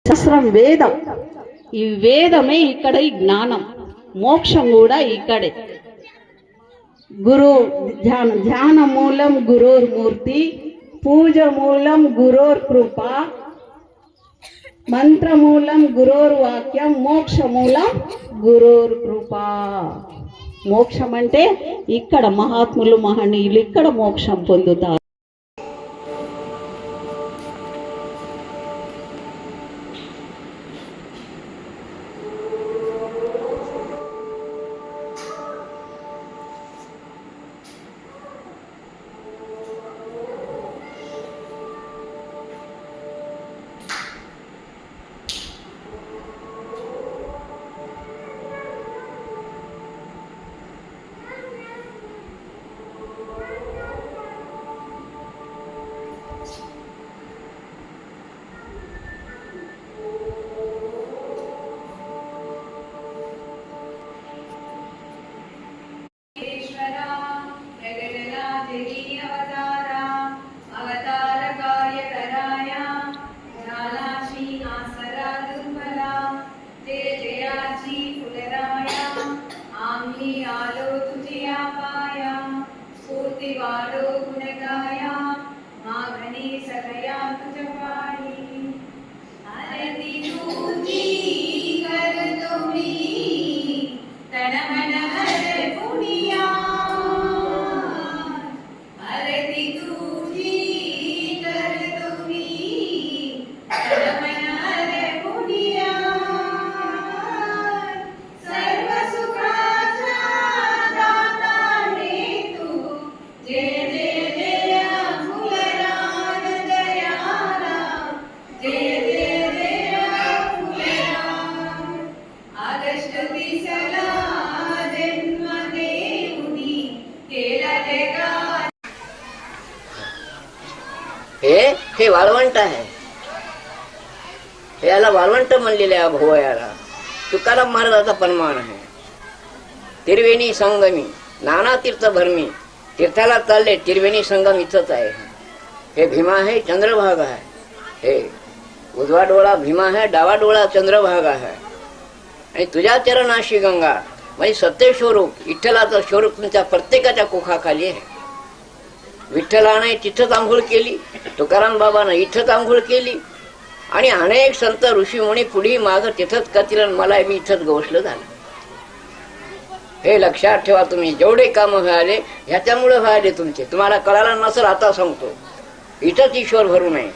శాస్త్రం వేదం. ఈ వేదమే ఇక్కడ ఈ జ్ఞానం, మోక్షం కూడా ఇక్కడే. గురు ధ్యాన మూలం గురోర్మూర్తి, పూజ మూలం గురోర్ కృప, మంత్రమూలం గురోర్వాక్యం, మోక్ష మూలం గురోర్ కృప. మోక్షం అంటే ఇక్కడ మహాత్ములు మహనీయులు ఇక్కడ మోక్షం పొందుతారు. हे वाळवंट आहे, याला वाळवंट म्हणलेले अभो याला. तुकाराम महाराजाचा परमान आहे. त्रिवेणी संगमी नाना तीर्थ भरमी, तीर्थाला चालले त्रिवेणी संगम इथंच आहे. हे भीमा आहे, चंद्रभागा आहे. हे उजवा डोळा भीमा आहे, डावा डोळा चंद्रभागा आहे. आणि तुझ्या चरणाशी गंगा म्हणजे सत्य स्वरूप विठ्ठलाचं स्वरूप तुमच्या प्रत्येकाच्या कोखाखाली आहे. विठ्ठलाने तिथंच आंघोळ केली, तुकाराम बाबानं इथंच आंघोळ केली, आणि अनेक संत ऋषी मुनी पुढे माग तिथंच करतील. मला मी इथंच गोष्ट झालं. हे लक्षात ठेवा. तुम्ही जेवढे काम व्हायले ह्याच्यामुळे व्हायले तुमचे. तुम्हाला कळाला नसेल आता सांगतो. इथंच ईश्वर भरू नये.